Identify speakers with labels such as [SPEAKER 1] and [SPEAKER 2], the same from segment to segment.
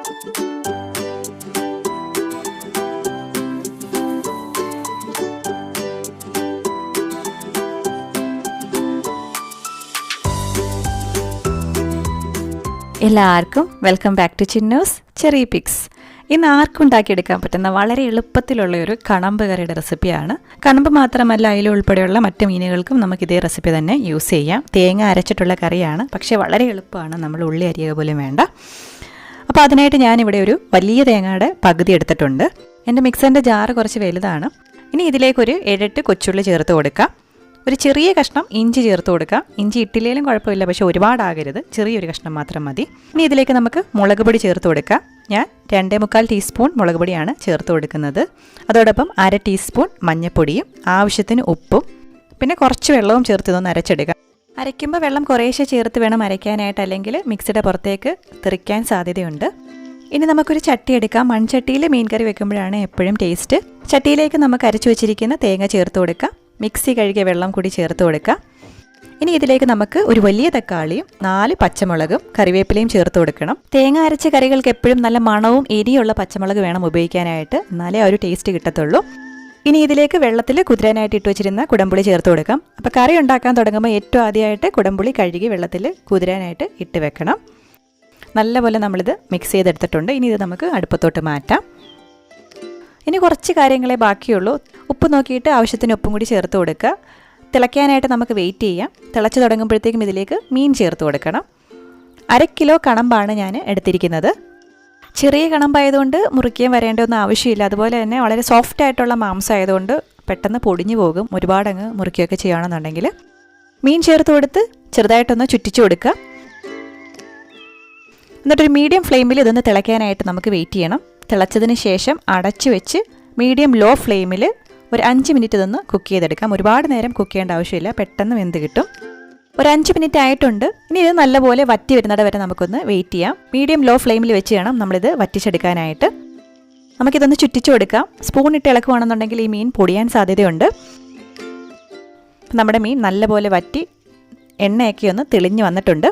[SPEAKER 1] എല്ലാവർക്കും welcome back to Chinnoos ചെറിപിക്സ്. ഇന്ന് ആർക്കും ഉണ്ടാക്കിയെടുക്കാൻ പറ്റുന്ന വളരെ എളുപ്പത്തിലുള്ള ഒരു കണമ്പ് കറിയുടെ റെസിപ്പിയാണ്. കണമ്പ് മാത്രമല്ല, അയില ഉൾപ്പെടെയുള്ള മറ്റ് മീനുകൾക്കും നമുക്ക് ഇതേ റെസിപ്പി തന്നെ യൂസ് ചെയ്യാം. തേങ്ങ അരച്ചിട്ടുള്ള കറിയാണ്, പക്ഷേ വളരെ എളുപ്പമാണ്. നമ്മൾ ഉള്ളി അരിയുക പോലും വേണ്ട. അപ്പോൾ അതിനായിട്ട് ഞാനിവിടെ ഒരു വലിയ തേങ്ങയുടെ പകുതി എടുത്തിട്ടുണ്ട്. എൻ്റെ മിക്സറിൻ്റെ ജാറ് കുറച്ച് വലുതാണ്. ഇനി ഇതിലേക്കൊരു 7-8 കൊച്ചുള്ളി ചേർത്ത് കൊടുക്കാം. ഒരു ചെറിയ കഷ്ണം ഇഞ്ചി ചേർത്ത് കൊടുക്കാം. ഇഞ്ചി ഇട്ടില്ലേലും കുഴപ്പമില്ല, പക്ഷേ ഒരുപാടാകരുത്, ചെറിയൊരു കഷ്ണം മാത്രം മതി. ഇനി ഇതിലേക്ക് നമുക്ക് മുളക് പൊടി ചേർത്ത് കൊടുക്കാം. ഞാൻ 2.25 ടീസ്പൂൺ മുളക് പൊടിയാണ് ചേർത്ത് കൊടുക്കുന്നത്. അതോടൊപ്പം 1/2 ടീസ്പൂൺ മഞ്ഞൾപ്പൊടിയും ആവശ്യത്തിന് ഉപ്പും പിന്നെ കുറച്ച് വെള്ളവും ചേർത്ത് ഇതൊന്ന് അരച്ചെടുക്കാം. അരയ്ക്കുമ്പോൾ വെള്ളം കുറേശ്ശെ ചേർത്ത് വേണം അരയ്ക്കാനായിട്ട്, അല്ലെങ്കിൽ മിക്സിയുടെ പുറത്തേക്ക് തെറിക്കാൻ സാധ്യതയുണ്ട്. ഇനി നമുക്കൊരു ചട്ടി എടുക്കാം. മൺചട്ടിയിൽ മീൻ കറി വെക്കുമ്പോഴാണ് എപ്പോഴും ടേസ്റ്റ്. ചട്ടിയിലേക്ക് നമുക്ക് അരച്ചു വെച്ചിരിക്കുന്ന തേങ്ങ ചേർത്ത് കൊടുക്കാം. മിക്സി കഴുകിയ വെള്ളം കൂടി ചേർത്ത് കൊടുക്കാം. ഇനി ഇതിലേക്ക് നമുക്ക് ഒരു വലിയ തക്കാളിയും 4 പച്ചമുളകും കറിവേപ്പിലയും ചേർത്ത് കൊടുക്കണം. തേങ്ങ അരച്ച കറികൾക്ക് എപ്പോഴും നല്ല മണവും എരിയുള്ള പച്ചമുളക് വേണം ഉപയോഗിക്കാനായിട്ട്, എന്നാലേ ആ ഒരു ടേസ്റ്റ് കിട്ടത്തുള്ളൂ. ഇനി ഇതിലേക്ക് വെള്ളത്തിൽ കുതിരാനായിട്ട് ഇട്ട് വെച്ചിരുന്ന കുടംപുളി ചേർത്ത് കൊടുക്കാം. അപ്പോൾ കറി ഉണ്ടാക്കാൻ തുടങ്ങുമ്പോൾ ഏറ്റവും ആദ്യമായിട്ട് കുടംപുളി കഴുകി വെള്ളത്തിൽ കുതിരാനായിട്ട് ഇട്ട് വെക്കണം. നല്ലപോലെ നമ്മളിത് മിക്സ് ചെയ്തെടുത്തിട്ടുണ്ട്. ഇനി ഇത് നമുക്ക് അടുപ്പത്തോട്ട് മാറ്റാം. ഇനി കുറച്ച് കാര്യങ്ങളെ ബാക്കിയുള്ളൂ. ഉപ്പ് നോക്കിയിട്ട് ആവശ്യത്തിന് ഉപ്പും കൂടി ചേർത്ത് കൊടുക്കുക. തിളയ്ക്കാനായിട്ട് നമുക്ക് വെയിറ്റ് ചെയ്യാം. തിളച്ച് തുടങ്ങുമ്പോഴത്തേക്കും ഇതിലേക്ക് മീൻ ചേർത്ത് കൊടുക്കണം. 1/2 കിലോ കണമ്പാണ് ഞാൻ എടുത്തിരിക്കുന്നത്. ചെറിയ കണമ്പായതുകൊണ്ട് മുറിക്കാൻ വരേണ്ടതൊന്നും ആവശ്യമില്ല. അതുപോലെ തന്നെ വളരെ സോഫ്റ്റ് ആയിട്ടുള്ള മാംസം ആയതുകൊണ്ട് പെട്ടെന്ന് പൊടിഞ്ഞു പോകും, ഒരുപാടങ്ങ് മുറിക്കുകയൊക്കെ ചെയ്യുകയാണെന്നുണ്ടെങ്കിൽ. മീൻ ചേർത്ത് കൊടുത്ത് ചെറുതായിട്ടൊന്ന് ചുറ്റിച്ചു കൊടുക്കുക. എന്നിട്ടൊരു മീഡിയം ഫ്ലെയിമിൽ ഇതൊന്ന് തിളയ്ക്കാനായിട്ട് നമുക്ക് വെയിറ്റ് ചെയ്യണം. തിളച്ചതിന് ശേഷം അടച്ചു വെച്ച് മീഡിയം ലോ ഫ്ലെയിമിൽ ഒരു 5 മിനിറ്റ് ഇതൊന്ന് കുക്ക് ചെയ്തെടുക്കാം. ഒരുപാട് നേരം കുക്ക് ചെയ്യേണ്ട ആവശ്യമില്ല, പെട്ടെന്ന് വെന്ത് കിട്ടും. ഒരു 5 മിനിറ്റ് ആയിട്ടുണ്ട്. ഇനി ഇത് നല്ലപോലെ വറ്റി വരുന്നിട വരെ നമുക്കൊന്ന് വെയിറ്റ് ചെയ്യാം. മീഡിയം ലോ ഫ്ലെയിമിൽ വെച്ച് വേണം നമ്മളിത് വറ്റിച്ചെടുക്കാനായിട്ട്. നമുക്കിതൊന്ന് ചുറ്റിച്ചു കൊടുക്കാം. സ്പൂണിട്ട് ഇളക്കുവാണെന്നുണ്ടെങ്കിൽ ഈ മീൻ പൊടിയാൻ സാധ്യതയുണ്ട്. നമ്മുടെ മീൻ നല്ലപോലെ വറ്റി എണ്ണയൊക്കെ ഒന്ന് തെളിഞ്ഞ് വന്നിട്ടുണ്ട്.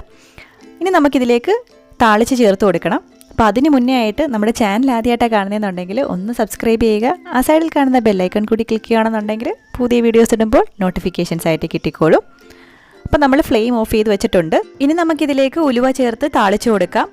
[SPEAKER 1] ഇനി നമുക്കിതിലേക്ക് താളിച്ച് ചേർത്ത് കൊടുക്കണം. അപ്പോൾ അതിന് മുന്നേ ആയിട്ട് നമ്മുടെ ചാനൽ ആദ്യമായിട്ടാണ് കാണുന്നതെന്നുണ്ടെങ്കിൽ ഒന്ന് സബ്സ്ക്രൈബ് ചെയ്യുക. ആ സൈഡിൽ കാണുന്ന ബെല്ലൈക്കൺ കൂടി ക്ലിക്ക് ചെയ്യുകയാണെന്നുണ്ടെങ്കിൽ പുതിയ വീഡിയോസ് ഇടുമ്പോൾ നോട്ടിഫിക്കേഷൻസ് ആയിട്ട് കിട്ടിക്കോളും. അപ്പോൾ നമ്മൾ ഫ്ലെയിം ഓഫ് ചെയ്ത് വെച്ചിട്ടുണ്ട്. ഇനി നമുക്കിതിലേക്ക് ഉലുവ ചേർത്ത് താളിച്ചു കൊടുക്കാം.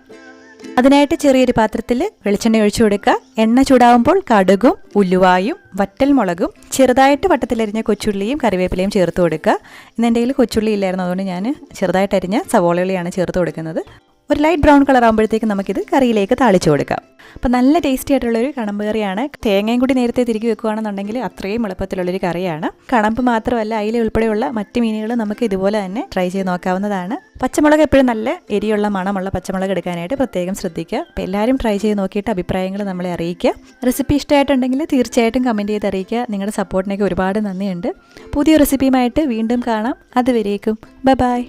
[SPEAKER 1] അതിനായിട്ട് ചെറിയൊരു പാത്രത്തിൽ വെളിച്ചെണ്ണ ഒഴിച്ചു കൊടുക്കുക. എണ്ണ ചൂടാവുമ്പോൾ കടുകും ഉലുവായും വറ്റൽമുളകും ചെറുതായിട്ട് വട്ടത്തിലരിഞ്ഞ കൊച്ചുള്ളിയും കറിവേപ്പിലയും ചേർത്ത് കൊടുക്കുക. ഇന്ന് എൻ്റെ കയ്യിൽ കൊച്ചുള്ളി ഇല്ലായിരുന്നു, അതുകൊണ്ട് ഞാൻ ചെറുതായിട്ട് അരിഞ്ഞ സവോളയുള്ളിയാണ് ചേർത്ത് കൊടുക്കുന്നത്. ഒരു ലൈറ്റ് ബ്രൗൺ കളർ ആകുമ്പോഴത്തേക്കും നമുക്കിത് കറിയിലേക്ക് താളിച്ചു കൊടുക്കാം. അപ്പോൾ നല്ല ടേസ്റ്റി ആയിട്ടുള്ളൊരു കണമ്പ് കറിയാണ്. തേങ്ങയും കൂടി നേരത്തെ തിരികെ വെക്കുകയാണെന്നുണ്ടെങ്കിൽ അത്രയും എളുപ്പത്തിലുള്ളൊരു കറിയാണ്. കണമ്പ് മാത്രമല്ല, അയില ഉൾപ്പെടെയുള്ള മറ്റ് മീനുകൾ നമുക്ക് ഇതുപോലെ തന്നെ ട്രൈ ചെയ്ത് നോക്കാവുന്നതാണ്. പച്ചമുളക് എപ്പോഴും നല്ല എരിയുള്ള മണമുള്ള പച്ചമുളക് എടുക്കാനായിട്ട് പ്രത്യേകം ശ്രദ്ധിക്കുക. അപ്പോൾ എല്ലാവരും ട്രൈ ചെയ്ത് നോക്കിയിട്ട് അഭിപ്രായങ്ങൾ നമ്മളെ അറിയിക്കുക. റെസിപ്പി ഇഷ്ടമായിട്ടുണ്ടെങ്കിൽ തീർച്ചയായിട്ടും കമൻറ്റ് ചെയ്ത് അറിയിക്കുക. നിങ്ങളുടെ സപ്പോർട്ടിനൊക്കെ ഒരുപാട് നന്ദിയുണ്ട്. പുതിയ റെസിപ്പിയുമായിട്ട് വീണ്ടും കാണാം. അതുവരേക്കും ബൈ.